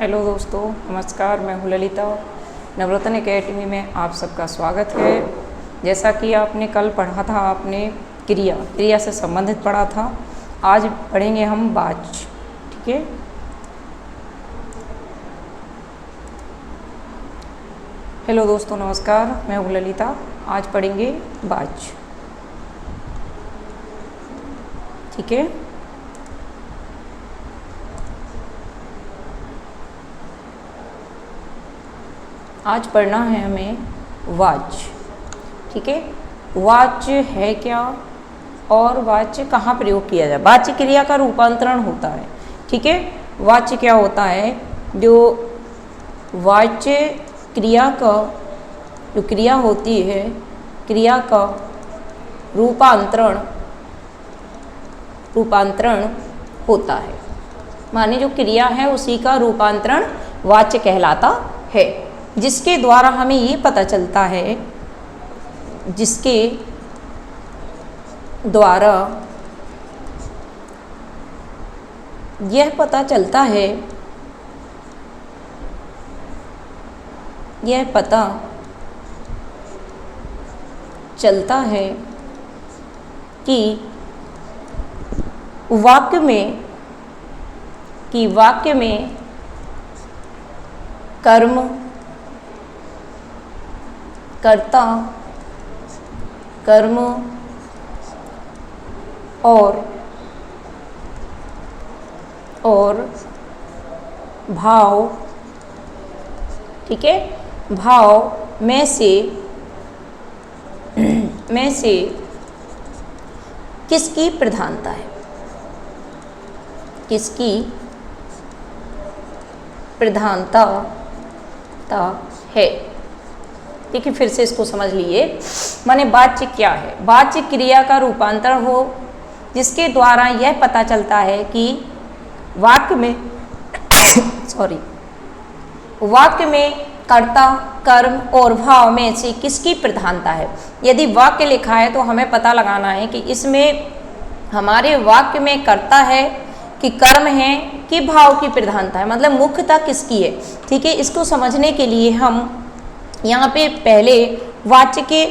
Hello दोस्तों, नमस्कार। मैं हूँ ललिता। नवरत्न एकेडमी में आप सबका स्वागत है। जैसा कि आपने कल पढ़ा था, आपने क्रिया से संबंधित पढ़ा था। आज पढ़ेंगे हम वाच्य। ठीक है। हेलो दोस्तों, नमस्कार। मैं हूँ ललिता। आज पढ़ेंगे वाच्य। ठीक है। आज पढ़ना है हमें वाच्य। ठीक है। वाच्य है क्या और वाच्य कहाँ प्रयोग किया जाए। वाच्य क्रिया का रूपांतरण होता है। ठीक है। वाच्य क्या होता है, जो वाच्य क्रिया का जो क्रिया होती है, क्रिया का रूपांतरण होता है। माने जो क्रिया है उसी का रूपांतरण वाच्य कहलाता है, जिसके द्वारा हमें ये पता चलता है, जिसके द्वारा यह पता चलता है, कि वाक्य में कर्म, कर्ता, कर्म और भाव, ठीक है, भाव में से किसकी प्रधानता है, किसकी प्रधानता है। देखिए, फिर से इसको समझ लिए। माने वाच्य क्या है। वाच्य क्रिया का रूपांतरण हो, जिसके द्वारा यह पता चलता है कि वाक्य में कर्ता, कर्म और भाव में से किसकी प्रधानता है। यदि वाक्य लिखा है तो हमें पता लगाना है कि इसमें हमारे वाक्य में कर्ता है कि कर्म है कि भाव की प्रधानता है, मतलब मुख्यता किसकी है। ठीक है। इसको समझने के लिए हम यहाँ पे पहले वाच्य के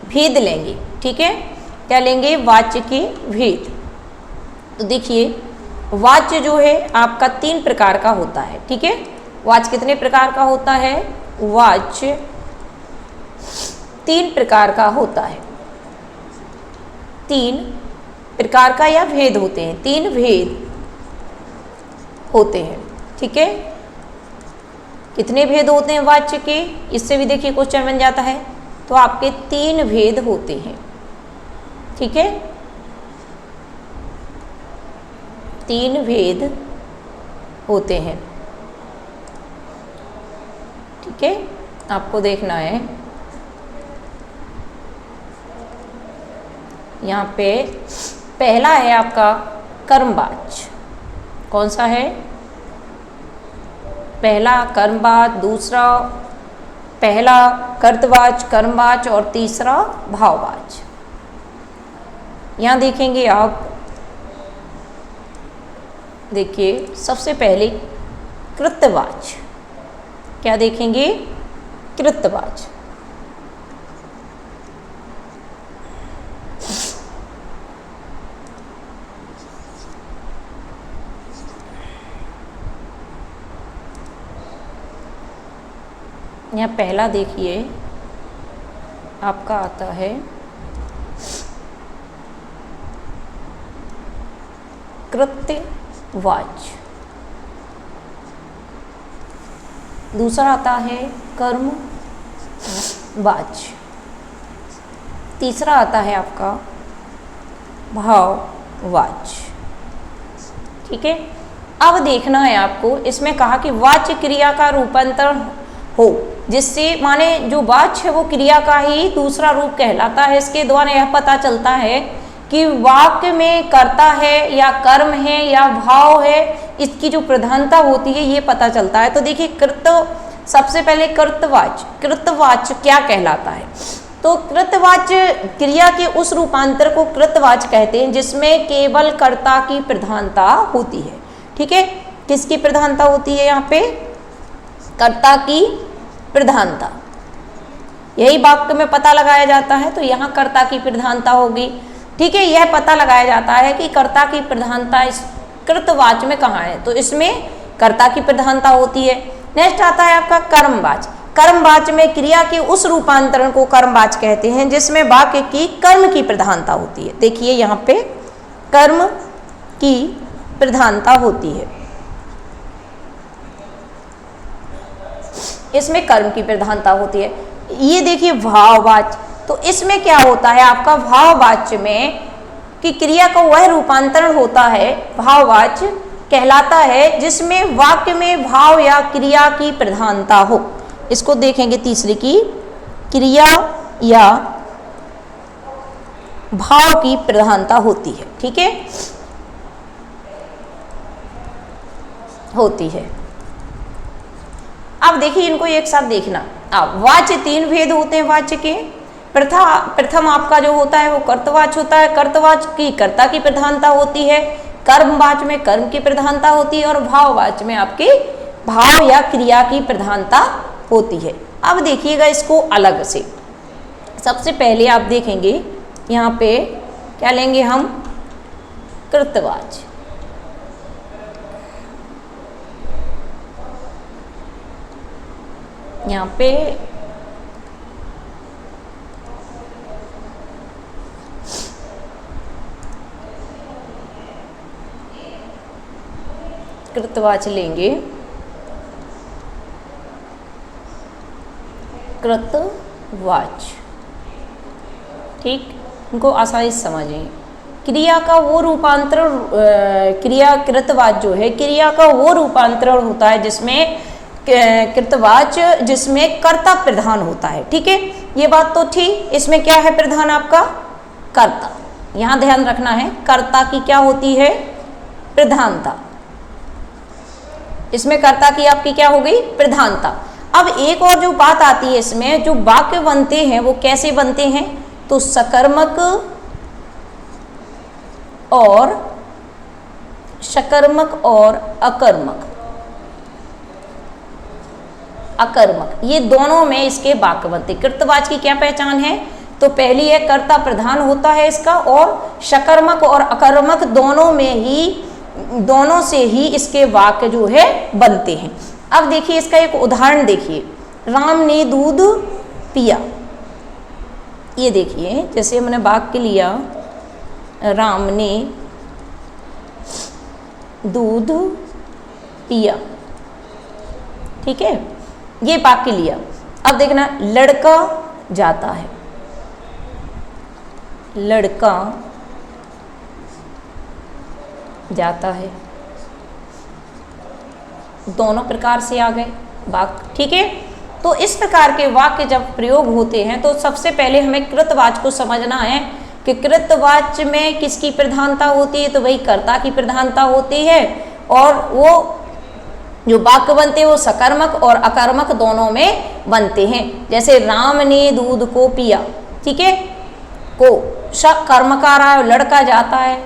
भेद लेंगे। ठीक है। क्या लेंगे? वाच्य के भेद। तो देखिए, वाच्य जो है आपका 3 प्रकार का होता है। ठीक है। वाच्य कितने प्रकार का होता है? वाच्य 3 प्रकार का होता है। 3 प्रकार का या भेद होते हैं, 3 भेद होते हैं। ठीक है। कितने भेद होते हैं वाच्य के? इससे भी देखिए क्वेश्चन बन जाता है। तो आपके 3 भेद होते हैं। ठीक है। 3 भेद होते हैं। ठीक है। आपको देखना है, यहाँ पे पहला है आपका कर्मवाच्य। कौन सा है? पहला कर्मवाच्य, दूसरा पहला कर्तवाच्य, कर्मवाच्य और तीसरा भाववाच्य। यहाँ देखेंगे आप, देखिए सबसे पहले कृतवाच्य। क्या देखेंगे? कृतवाच्य। यहाँ पहला देखिए आपका आता है कृत्यवाच्य, दूसरा आता है कर्मवाच्य, तीसरा आता है आपका भाववाच्य। ठीक है। अब देखना है आपको, इसमें कहा कि वाच्य क्रिया का रूपांतरण हो, जिससे माने जो वाच्य है वो क्रिया का ही दूसरा रूप कहलाता है। इसके द्वारा यह पता चलता है कि वाक्य में कर्ता है या कर्म है या भाव है, इसकी जो प्रधानता होती है ये पता चलता है। तो देखिए, सबसे पहले कृतवाच्य क्या कहलाता है? तो कृतवाच्य क्रिया के उस रूपांतर को कृतवाच्य कहते हैं जिसमें केवल कर्ता की प्रधानता होती है। ठीक है, किसकी प्रधानता होती है यहाँ पे? कर्ता की प्रधानता, यही वाक्य में पता लगाया जाता है। तो यहाँ कर्ता की प्रधानता होगी। ठीक है, यह पता लगाया जाता है कि कर्ता की प्रधानता इस कृतवाच्य में कहाँ है, तो इसमें कर्ता की प्रधानता होती है। नेक्स्ट आता है आपका कर्मवाच्य। कर्मवाच्य में क्रिया के उस रूपांतरण को कर्मवाच्य कहते हैं जिसमें वाक्य की कर्म की प्रधानता होती है। देखिए यहाँ पे कर्म की प्रधानता होती है, इसमें कर्म की प्रधानता होती है। ये देखिए भाववाच्य, तो इसमें क्या होता है आपका भाववाच्य में कि क्रिया का वह रूपांतरण होता है, भाववाच्य कहलाता है जिसमें वाक्य में भाव या क्रिया की प्रधानता हो। इसको देखेंगे तीसरी की, क्रिया या भाव की प्रधानता होती है। ठीक है, होती है। अब देखिए इनको एक साथ देखना। अब वाच्य तीन भेद होते हैं वाच्य के। प्रथम आपका जो होता है वो कर्तवाच्य होता है। कर्तवाच्य की कर्ता की प्रधानता होती है, कर्मवाच्य में कर्म की प्रधानता होती है और भाववाच्य में आपकी भाव या क्रिया की प्रधानता होती है। अब देखिएगा इसको अलग से। सबसे पहले आप देखेंगे यहाँ पे क्या लेंगे हम, कृतवाच्य। यहाँ पे कृतवाच्य लेंगे, कृतवाच्य। ठीक, इनको आसानी से समझें। क्रिया का वो रूपांतरण, क्रिया कृतवाच्य जो है, क्रिया का वो रूपांतरण होता है जिसमें कृतवाच्य जिसमें कर्ता प्रधान होता है। ठीक है, ये बात तो थी। इसमें क्या है प्रधान आपका, कर्ता। यहाँ ध्यान रखना है, कर्ता की क्या होती है, प्रधानता। इसमें कर्ता की आपकी क्या हो गई, प्रधानता। अब एक और जो बात आती है इसमें, जो वाक्य बनते हैं वो कैसे बनते हैं, तो सकर्मक और अकर्मक, ये दोनों में इसके वाक्य बनते। कृतवाच्य की क्या पहचान है, तो पहली है कर्ता प्रधान होता है इसका, और सकर्मक और अकर्मक दोनों से ही इसके वाक्य जो है बनते हैं। अब देखिए इसका एक उदाहरण देखिए, राम ने दूध पिया। ये देखिए जैसे हमने वाक्य लिया, राम ने दूध पिया। ठीक है, ये वाक्य लिया। अब देखना, लड़का जाता है, लड़का जाता है, दोनों प्रकार से आ गए वाक्य। ठीक है, तो इस प्रकार के वाक्य जब प्रयोग होते हैं तो सबसे पहले हमें कृतवाच्य को समझना है कि कृतवाच्य में किसकी प्रधानता होती है, तो वही कर्ता की प्रधानता होती है, और वो जो वाक्य बनते हैं वो सकर्मक और अकर्मक दोनों में बनते हैं। जैसे राम ने दूध को पिया। ठीक है, को कर्म का रहा है, लड़का जाता है,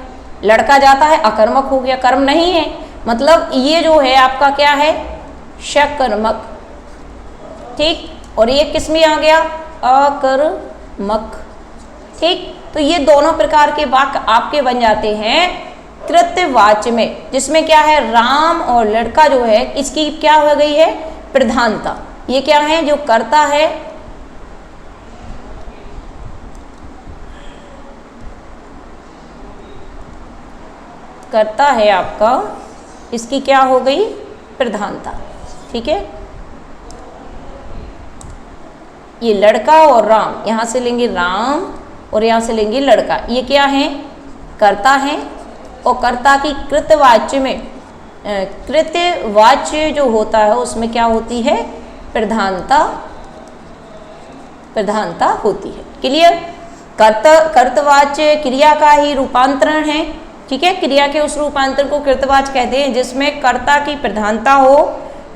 लड़का जाता है अकर्मक हो गया, कर्म नहीं है, मतलब ये जो है आपका क्या है, शकर्मक। ठीक, और ये किस में आ गया, अकर्मक। ठीक, तो ये दोनों प्रकार के वाक्य आपके बन जाते हैं कृतवाच्य में, जिसमें क्या है, राम और लड़का जो है इसकी क्या हो गई है, प्रधानता। ये क्या है, जो कर्ता है, कर्ता है आपका, इसकी क्या हो गई, प्रधानता। ठीक है, ये लड़का और राम, यहाँ से लेंगे राम और यहाँ से लेंगे लड़का, ये क्या है, कर्ता है, और कर्ता की कृतवाच्य में, कृतवाच्य जो होता है उसमें क्या होती है, प्रधानता, प्रधानता होती है। क्लियर, कर्तवाच्य क्रिया का ही रूपांतरण है। ठीक है, क्रिया के उस रूपांतरण को कृतवाच्य कहते हैं जिसमें कर्ता की प्रधानता हो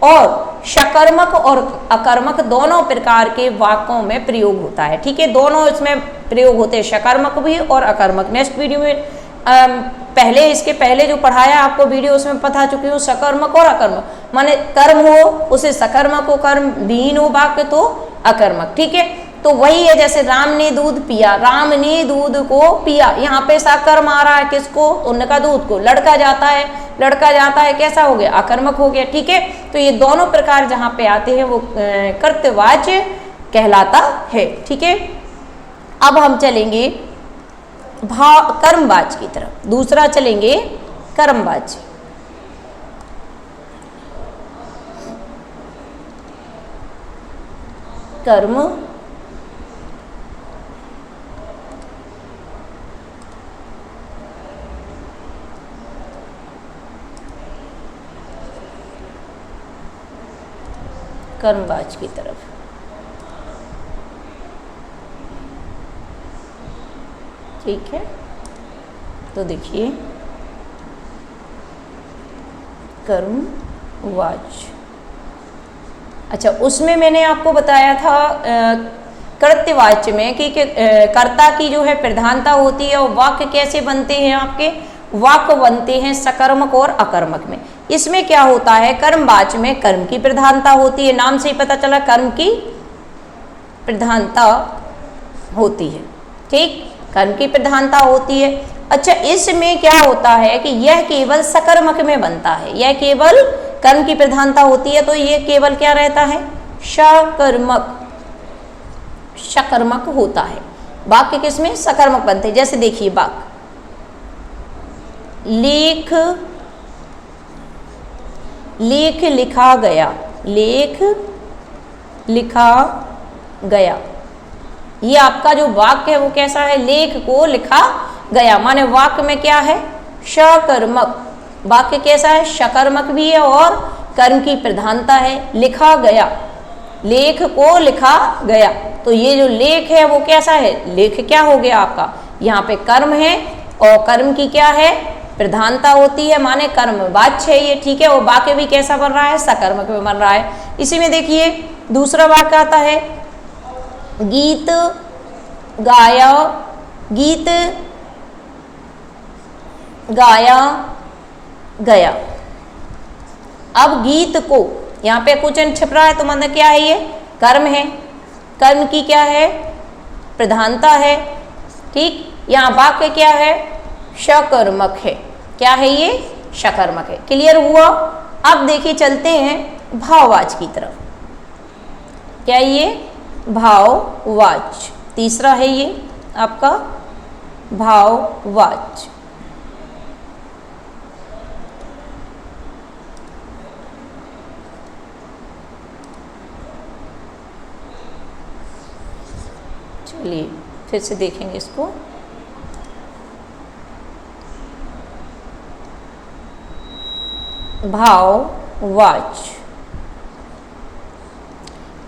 और सकर्मक और अकर्मक दोनों प्रकार के वाक्यों में प्रयोग होता है। ठीक है, दोनों इसमें प्रयोग होते हैं, सकर्मक भी और अकर्मक। नेक्स्ट वीडियो में पहले इसके पहले जो पढ़ाया आपको वीडियो उसमें बता चुकी हूँ, सकर्मक और अकर्मक, माने कर्म हो उसे सकर्मक हो, कर्म विहीन हो वाक्य तो अकर्मक। ठीक है, तो वही है जैसे राम ने दूध पिया, राम ने दूध को पिया, यहाँ पे सकर्म आ रहा है किसको, उनका दूध को, लड़का जाता है, लड़का जाता है कैसा हो गया, अकर्मक हो गया। ठीक है, तो ये दोनों प्रकार जहाँ पे आते हैं वो कर्तवाच्य कहलाता है। ठीक है, अब हम चलेंगे कर्मवाच्य की तरफ, दूसरा चलेंगे कर्मवाच्य। कर्म कर्मवाच्य की तरफ। ठीक है, तो देखिए कर्मवाच्य, अच्छा उसमें मैंने आपको बताया था कृत्यवाच्य में कि कर्ता की जो है प्रधानता होती है और वाक्य कैसे बनते हैं, आपके वाक्य बनते हैं सकर्मक और अकर्मक में। इसमें क्या होता है, कर्मवाच्य में कर्म की प्रधानता होती है, नाम से ही पता चला कर्म की प्रधानता होती है। ठीक, कर्म की प्रधानता होती है। अच्छा इसमें क्या होता है कि यह केवल सकर्मक में बनता है, यह केवल कर्म की प्रधानता होती है तो ये केवल क्या रहता है, सकर्मक, सकर्मक होता है। वाक्य किसमें सकर्मक बनते हैं, जैसे देखिए वाक्य लेख, लेख लिखा गया, लेख लिखा गया, ये आपका जो वाक्य है वो कैसा है, लेख को लिखा गया, माने वाक्य में क्या है, सकर्मक, वाक्य कैसा है, सकर्मक भी है और कर्म की प्रधानता है, लिखा गया, लेख को लिखा गया, तो ये जो लेख है वो कैसा है, लेख क्या हो गया आपका, यहाँ पे कर्म है और कर्म की क्या है, प्रधानता होती है, माने कर्म वाच्य है ये। ठीक है, और वाक्य भी कैसा बन रहा है, सकर्मक में बन रहा है। इसी में देखिए दूसरा वाक्य आता है गीत गाया, गीत गाया गया। अब गीत को यहाँ पे कुछ छिप रहा है तो मतलब क्या है, ये कर्म है, कर्म की क्या है, प्रधानता है। ठीक, यहाँ वाक्य क्या है, सकर्मक है, क्या है ये, सकर्मक है। क्लियर हुआ। अब देखिए चलते हैं भाववाच्य की तरफ, क्या ये भाववाच्य, तीसरा है ये आपका भाववाच्य। चलिए फिर से देखेंगे इसको। भाववाच्य,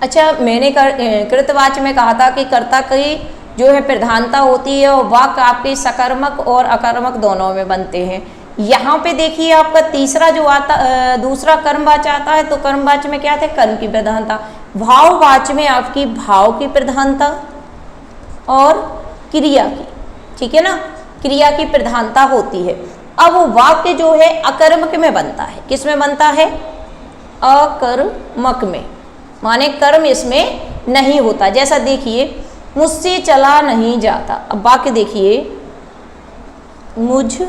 अच्छा मैंने कृतवाच्य में कहा था कि कर्ता की जो है प्रधानता होती है और वाक्य आपके सकर्मक और अकर्मक दोनों में बनते हैं। यहाँ पे देखिए आपका तीसरा जो आता, दूसरा कर्मवाच्य आता है, तो कर्मवाच्य में क्या थे, कर्म की प्रधानता। भाववाच्य में आपकी भाव की प्रधानता और क्रिया की, ठीक है ना, क्रिया की प्रधानता होती है। अब वो वाक्य जो है अकर्मक में बनता है, किस में बनता है, अकर्मक में, माने कर्म इसमें नहीं होता। जैसा देखिए मुझसे चला नहीं जाता, अब वाक्य देखिए मुझसे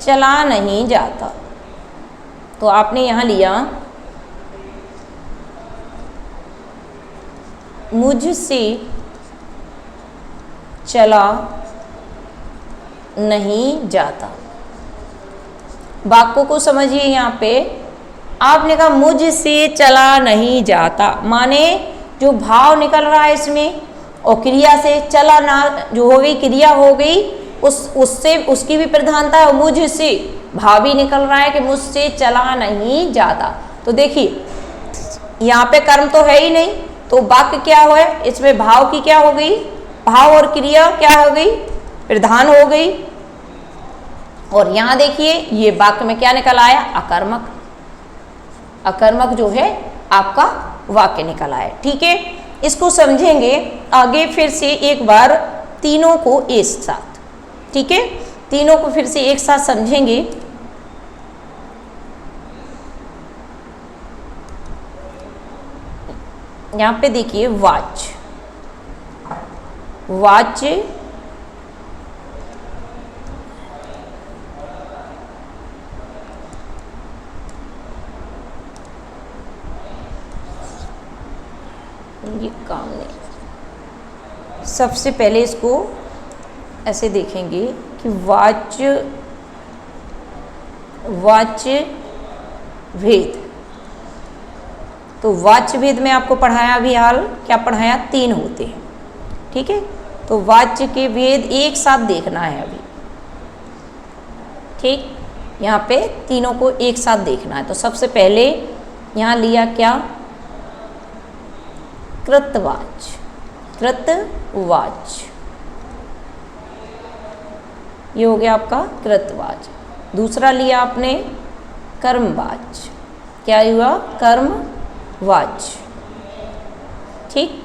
चला नहीं जाता, तो आपने यहाँ लिया मुझसे चला नहीं जाता। वाक्य को समझिए, यहाँ पे आपने कहा मुझसे चला नहीं जाता, माने जो भाव निकल रहा है इसमें और क्रिया से चला ना जो हो गई, क्रिया हो गई, उससे उसकी भी प्रधानता है और मुझसे भाव भी निकल रहा है कि मुझसे चला नहीं जाता। तो देखिए यहाँ पे कर्म तो है ही नहीं, तो वाक्य क्या हुआ है, इसमें भाव की क्या हो गई, भाव और क्रिया क्या हो गई, प्रधान हो गई। और यहाँ देखिए ये वाक्य में क्या निकल आया, अकर्मक, अकर्मक जो है आपका वाक्य निकल आया। ठीक है, इसको समझेंगे आगे फिर से एक बार तीनों को एक साथ, ठीक है, तीनों को फिर से एक साथ समझेंगे। यहाँ पे देखिए वॉच, वॉच ये काम नहीं। सबसे पहले इसको ऐसे देखेंगे कि वॉच, वॉच भेद, तो वॉच भेद में आपको पढ़ाया अभी हाल क्या पढ़ाया, 3 होते हैं, ठीक है। तो वॉच के भेद एक साथ देखना है अभी, ठीक, यहाँ पे तीनों को एक साथ देखना है। तो सबसे पहले यहाँ लिया क्या, कृतवाच, कृतवाच, ये हो गया आपका कृतवाच। दूसरा लिया आपने कर्मवाच, क्या हुआ, कर्मवाच, ठीक।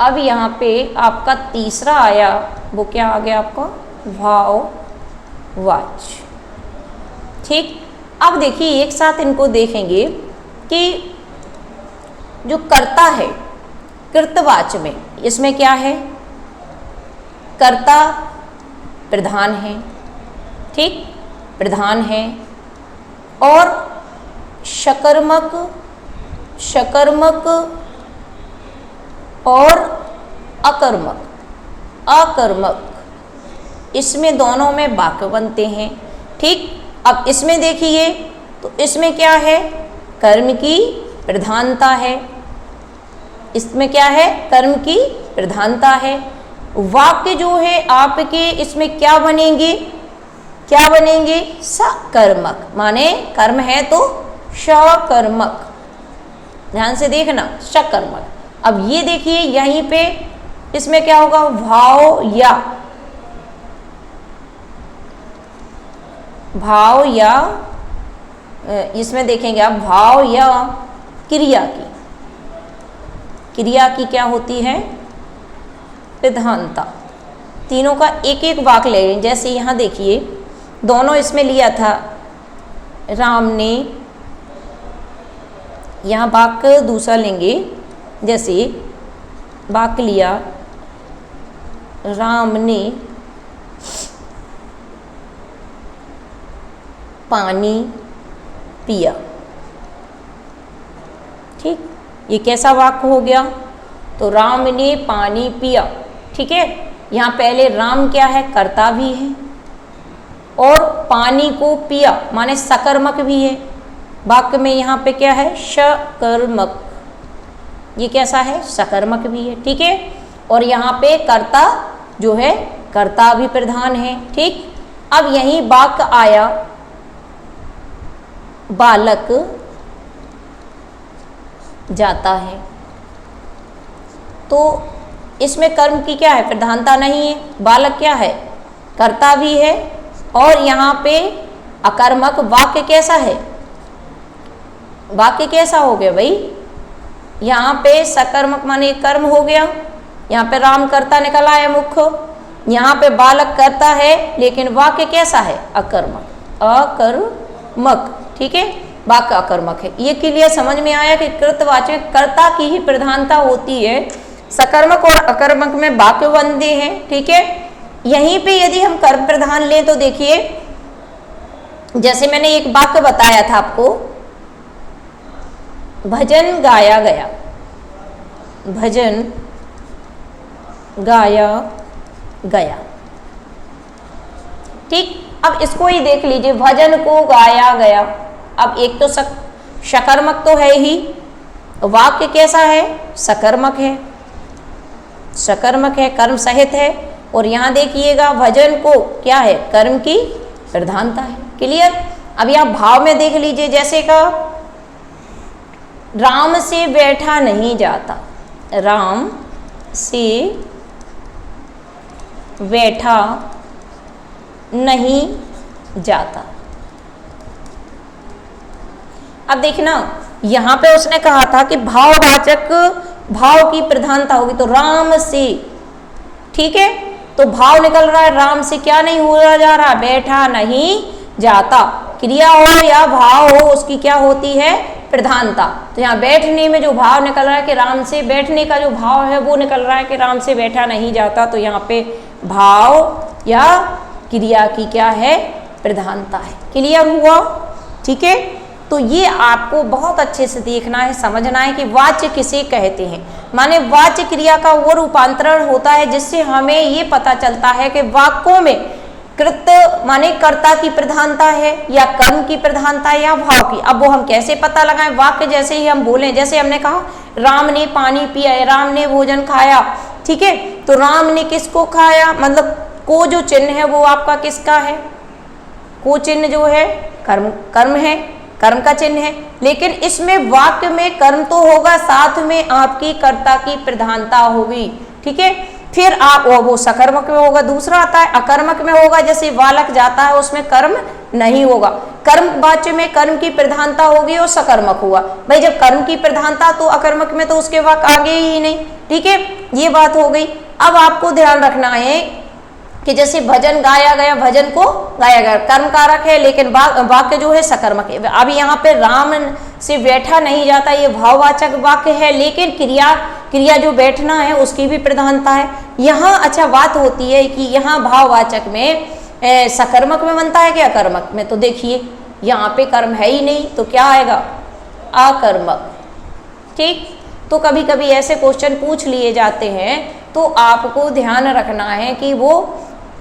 अब यहाँ पे आपका तीसरा आया, वो क्या आ गया आपका, भाववाच, ठीक। अब देखिए एक साथ इनको देखेंगे कि जो कर्ता है कृतवाच में, इसमें क्या है, कर्ता प्रधान है, ठीक, प्रधान है, और शकर्मक, शकर्मक और अकर्मक, अकर्मक, इसमें दोनों में वाक्य बनते हैं, ठीक। अब इसमें देखिए तो इसमें क्या है, कर्म की प्रधानता है, इसमें क्या है, कर्म की प्रधानता है। वाक्य जो है आपके इसमें क्या बनेंगे, क्या बनेंगे, सकर्मक, माने कर्म है तो सकर्मक, ध्यान से देखना, सकर्मक। अब ये देखिए यहीं पे इसमें क्या होगा, भाव या, भाव या, इसमें देखेंगे आप भाव या क्रिया की, क्रिया की क्या होती है, प्रधानता। तीनों का एक एक वाक्य ले लें। जैसे यहाँ देखिए दोनों इसमें लिया था, राम ने, यहाँ वाक्य दूसरा लेंगे, जैसे वाक्य लिया राम ने पानी पिया, ठीक, ये कैसा वाक्य हो गया, तो राम ने पानी पिया, ठीक है। यहाँ पहले राम क्या है, कर्ता भी है, और पानी को पिया माने सकर्मक भी है। वाक्य में यहाँ पे क्या है, सकर्मक, ये कैसा है, सकर्मक भी है, ठीक है। और यहाँ पे कर्ता जो है, कर्ता भी प्रधान है, ठीक। अब यही वाक्य आया बालक जाता है, तो इसमें कर्म की क्या है, प्रधानता नहीं है, बालक क्या है, कर्ता भी है, और यहाँ पे अकर्मक। वाक्य कैसा है, वाक्य कैसा हो गया भाई, यहाँ पे सकर्मक माने कर्म हो गया, यहाँ पे राम कर्ता निकल आया मुख्य, यहाँ पे बालक कर्ता है, लेकिन वाक्य कैसा है, अकर्मक, अकर्मक, ठीक है, वाक्य अकर्मक है। ये क्लियर समझ में आया कि कृतवाचक कर्ता की ही प्रधानता होती है, सकर्मक और अकर्मक में वाक्य बनते हैं, ठीक है। यहीं पे यदि हम कर्म प्रधान लें तो देखिए, जैसे मैंने एक वाक्य बताया था आपको, भजन गाया गया, भजन गाया गया, ठीक। अब इसको ही देख लीजिए, भजन को गाया गया। अब एक तो सकर्मक तो है ही, वाक्य कैसा है, सकर्मक है, सकर्मक है, कर्म सहित है, और यहाँ देखिएगा भजन को क्या है, कर्म की प्रधानता है, क्लियर। अब यहाँ भाव में देख लीजिए, जैसे का राम से बैठा नहीं जाता, राम से बैठा नहीं जाता। अब देखना यहाँ पे उसने कहा था कि भाववाचक भाव की प्रधानता होगी, तो राम से, ठीक है, तो भाव निकल रहा है राम से क्या नहीं हो जा रहा, बैठा नहीं जाता। क्रिया हो या भाव हो उसकी क्या होती है, प्रधानता। तो यहाँ बैठने में जो भाव निकल रहा है कि राम से, बैठने का जो भाव है वो निकल रहा है कि राम से बैठा नहीं जाता, तो यहाँ पे भाव या क्रिया की क्या है, प्रधानता है। क्लियर हुआ? ठीक है, तो ये आपको बहुत अच्छे से देखना है, समझना है कि वाच्य किसे कहते हैं। माने वाच्य क्रिया का वो रूपांतरण होता है जिससे हमें ये पता चलता है कि वाक्यों में कृत माने कर्ता की प्रधानता है या कर्म की प्रधानता है या भाव की। अब वो हम कैसे पता लगाएं, वाक्य जैसे ही हम बोलें, जैसे हमने कहा राम ने पानी पिया, राम ने भोजन खाया, ठीक है, तो राम ने किसको खाया, मतलब को जो चिन्ह है वो आपका किसका है, को चिन्ह जो है कर्म है, कर्म का चिन्ह है। लेकिन इसमें वाक्य में कर्म तो होगा, साथ में आपकी कर्ता की प्रधानता होगी, ठीक है। फिर आप वो सकर्मक में होगा। दूसरा आता है अकर्मक में होगा, जैसे बालक जाता है उसमें कर्म नहीं होगा। कर्म वाच्य में कर्म की प्रधानता होगी और सकर्मक हुआ। भाई जब कर्म की प्रधानता तो अकर्मक में तो उसके वाक्य आगे ही नहीं, ठीक है, ये बात हो गई। अब आपको ध्यान रखना है कि जैसे भजन गाया गया, भजन को गाया गया, कर्म कारक है लेकिन वाक्य जो है सकर्मक है। अब यहाँ पे राम से बैठा नहीं जाता, ये भाववाचक वाक्य है, लेकिन क्रिया जो बैठना है उसकी भी प्रधानता है। यहाँ अच्छा बात होती है कि यहाँ भाववाचक में सकर्मक में बनता है कि अकर्मक में, तो देखिए यहाँ पे कर्म है ही नहीं तो क्या आएगा, अकर्मक, ठीक। तो कभी कभी ऐसे क्वेश्चन पूछ लिए जाते हैं तो आपको ध्यान रखना है कि वो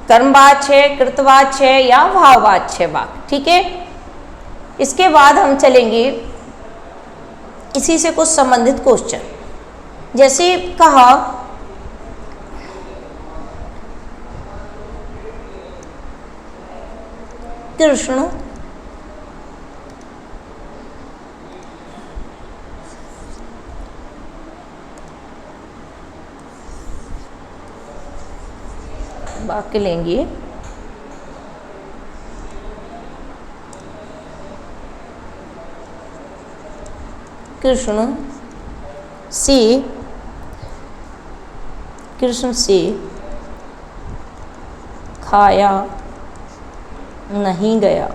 कर्मवाच्य है, कृतवाच्य है या भाववाच्य वाक्य, ठीक है। इसके बाद हम चलेंगे इसी से कुछ संबंधित क्वेश्चन, जैसे कहा कृष्ण वाक्य लेंगे, कृष्ण से खाया नहीं गया,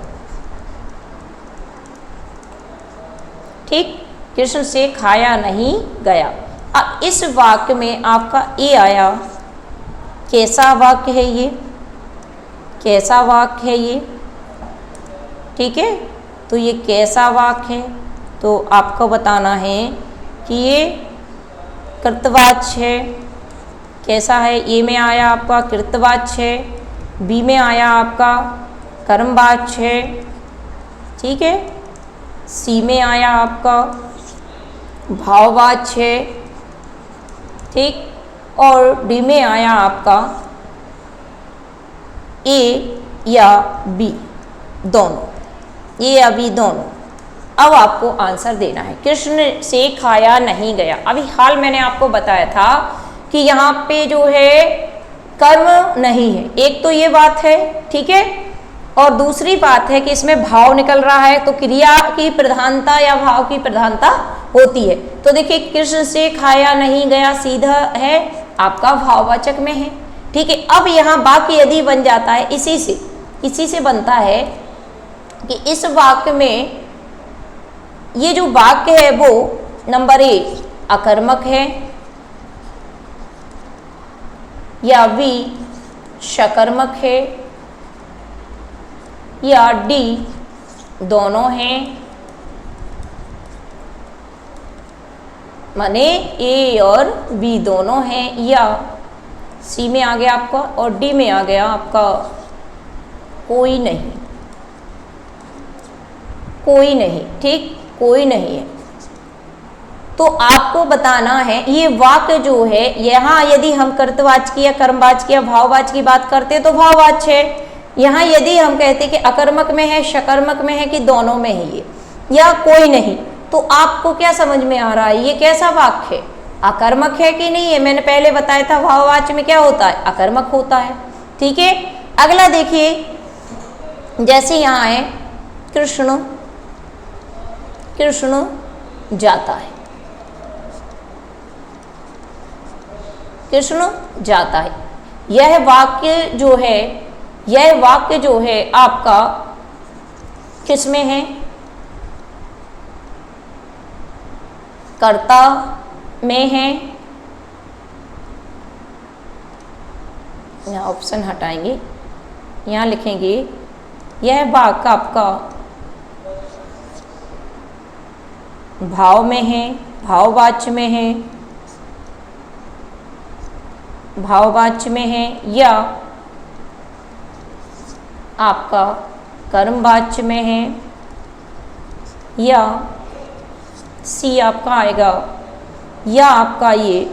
ठीक, कृष्ण से खाया नहीं गया। अब इस वाक्य में आपका ए आया, कैसा वाक्य है ये, कैसा वाक्य है ये, ठीक है। तो ये कैसा वाक्य है, तो आपको बताना है कि ये कृतवाच्य है। कैसा है, ए में आया आपका कृतवाच्य है, बी में आया आपका कर्मवाच्य है, ठीक है, सी में आया आपका भाववाच्य है, ठीक, और डी में आया आपका ए या बी दोनों, ए या बी दोनों। अब आपको आंसर देना है। कृष्ण से खाया नहीं गया, अभी हाल मैंने आपको बताया था कि यहाँ पे जो है कर्म नहीं है, एक तो ये बात है, ठीक है, और दूसरी बात है कि इसमें भाव निकल रहा है, तो क्रिया की प्रधानता या भाव की प्रधानता होती है। तो देखिए कृष्ण से खाया नहीं गया सीधा है आपका भाववाचक में है, ठीक है। अब यहाँ वाक्य यदि बन जाता है, इसी से बनता है कि इस वाक्य में ये जो वाक्य है वो नंबर ए अकर्मक है या बी शकर्मक है या डी दोनों हैं, माने ए और बी दोनों हैं, या सी में आ गया आपका और डी में आ गया आपका कोई नहीं, कोई नहीं, ठीक, कोई नहीं है। तो आपको बताना है ये वाक्य जो है, यहाँ यदि हम कर्तवाच्य की या कर्मवाच्य की या भाववाच्य की बात करते तो भाववाच्य है। यहाँ यदि हम कहते कि अकर्मक में है, शकर्मक में है, कि दोनों में है ये, या कोई नहीं, तो आपको क्या समझ में आ रहा है ये कैसा वाक्य है, अकर्मक है कि नहीं है। मैंने पहले बताया था भाववाच्य में क्या होता है, अकर्मक होता है, ठीक है। अगला देखिए, जैसे यहाँ है कृष्ण जाता है, कृष्ण जाता है, यह वाक्य जो है आपका किस में है? कर्ता में है। यहाँ ऑप्शन हटाएंगे, यहाँ लिखेंगे यह वाक्य आपका भाव में है, भाववाच्य में है, भाववाच्य में है, या आपका कर्मवाच्य में है, या सी आपका आएगा, या आपका ये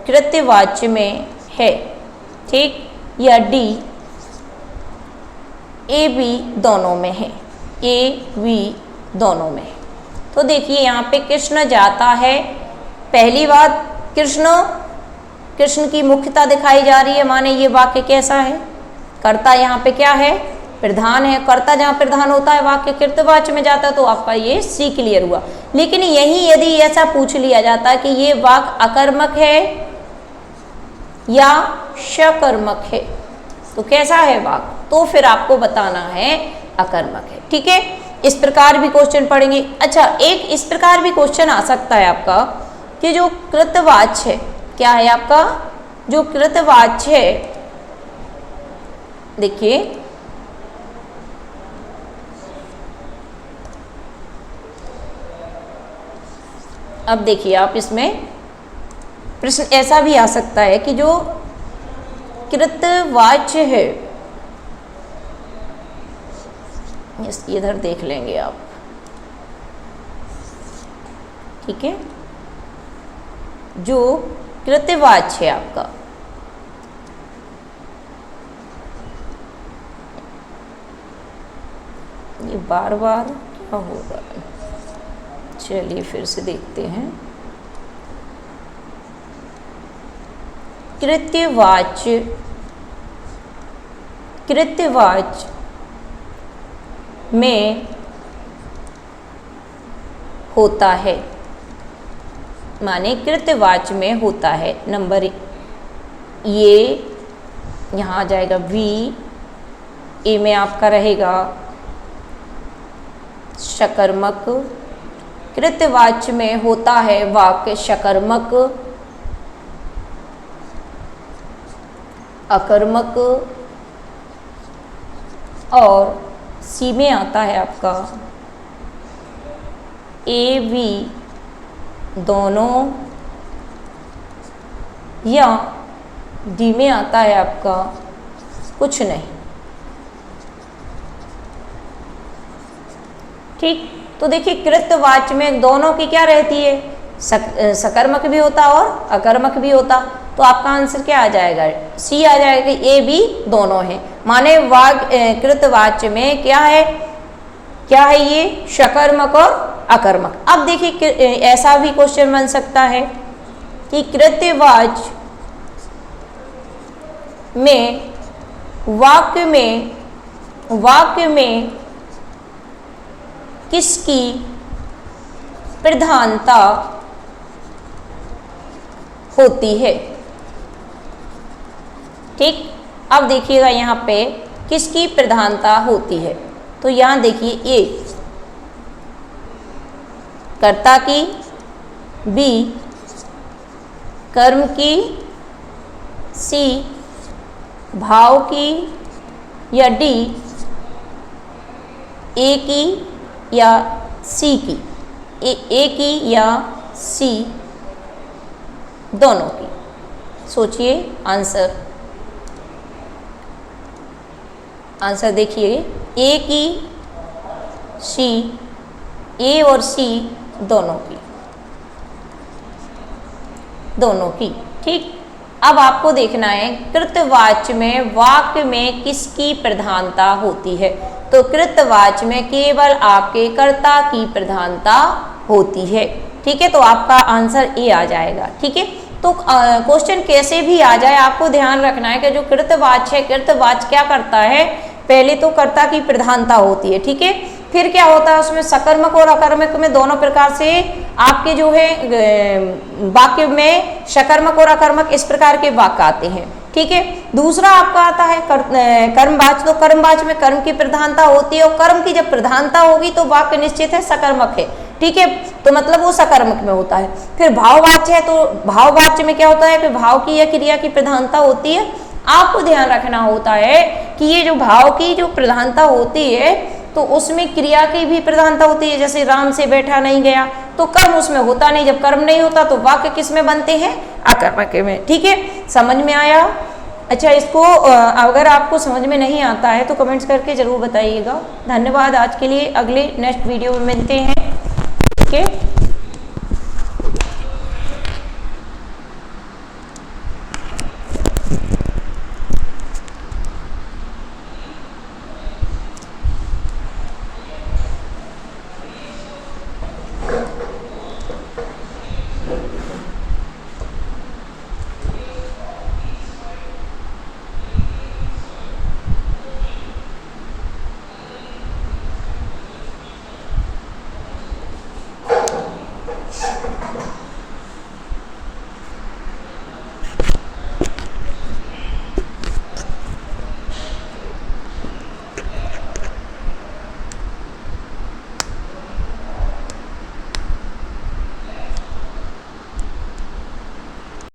कृत्यवाच्य में है, ठीक, या डी ए बी दोनों में है, ए बी दोनों में है। तो देखिए यहाँ पे कृष्ण जाता है, पहली बात कृष्ण की मुख्यता दिखाई जा रही है, माने ये वाक्य कैसा है? कर्ता यहाँ पे क्या है? प्रधान है। कर्ता जहाँ प्रधान होता है वाक्य कृतवाच्य में जाता है, तो आपका ये सी क्लियर हुआ। लेकिन यही यदि ऐसा पूछ लिया जाता है कि ये वाक्य अकर्मक है या सकर्मक है, तो कैसा है वाक्य? तो फिर आपको बताना है अकर्मक है, ठीक है। इस प्रकार भी क्वेश्चन पढ़ेंगे। अच्छा, एक इस प्रकार भी क्वेश्चन आ सकता है आपका कि जो कृतवाच्य है, क्या है आपका जो कृतवाच्य है, देखिए अब देखिए आप इसमें प्रश्न ऐसा भी आ सकता है कि जो कृतवाच्य है, इधर देख लेंगे आप, ठीक है, जो कृतवाच्य है आपका, ये बार बार क्या होगा? चलिए फिर से देखते हैं। कृत्यवाच्य में होता है, माने कृत्यवाच्य में होता है। नंबर ये यहाँ आ जाएगा वी, ए में आपका रहेगा सकर्मक, कृत्यवाच्य में होता है वाक्य सकर्मक, अकर्मक, और सी में आता है आपका ए बी दोनों, या डी में आता है आपका कुछ नहीं, ठीक। तो देखिए कृत्यवाच्य में दोनों की क्या रहती है? सकर्मक भी होता और अकर्मक भी होता, तो आपका आंसर क्या आ जाएगा? सी आ जाएगा, ए बी दोनों है, माने कृत्यवाच्य में क्या है ये सकर्मक और अकर्मक। अब देखिए ऐसा भी क्वेश्चन बन सकता है कि कृत्यवाच्य में वाक्य में किसकी प्रधानता होती है, ठीक। अब देखिएगा यहाँ पे किसकी प्रधानता होती है, तो यहाँ देखिए ए कर्ता की, बी कर्म की, सी भाव की, या डी ए की या सी की, ए की या सी दोनों की। सोचिए आंसर देखिए, ए की, सी, ए और सी दोनों की, ठीक। अब आपको देखना है कृत्यवाच्य में वाक्य में किसकी प्रधानता होती है, तो कृत्यवाच्य में केवल आपके कर्ता की प्रधानता होती है, ठीक है। तो आपका आंसर ए आ जाएगा, ठीक है। तो क्वेश्चन कैसे भी आ जाए आपको ध्यान रखना है कि जो कृत्यवाच्य है, कृत्यवाच्य क्या करता है? पहले तो कर्ता की प्रधानता होती है, ठीक है, फिर क्या होता है उसमें सकर्मक और अकर्मक में दोनों प्रकार से आपके जो है वाक्य में सकर्मक और अकर्मक इस प्रकार के वाक्य आते हैं। ठीक है, दूसरा आपका आता है कर्मवाच्य। तो कर्मवाच्य में कर्म की प्रधानता होती है और कर्म की जब प्रधानता होगी तो वाक्य निश्चित है सकर्मक है। ठीक है, तो मतलब वो सकर्मक में होता है। फिर भाववाच्य है, तो भाववाच्य में क्या होता है कि भाव की या क्रिया की प्रधानता होती है। आपको ध्यान रखना होता है कि ये जो भाव की जो प्रधानता होती है तो उसमें क्रिया की भी प्रधानता होती है। जैसे राम से बैठा नहीं गया तो कर्म उसमें होता नहीं, जब कर्म नहीं होता तो वाक्य किस में बनते हैं, अकर्मक में। ठीक है, समझ में आया? अच्छा, इसको अगर आपको समझ में नहीं आता है तो कमेंट्स करके जरूर बताइएगा। धन्यवाद आज के लिए, अगले नेक्स्ट वीडियो में मिलते हैं। ठीक है।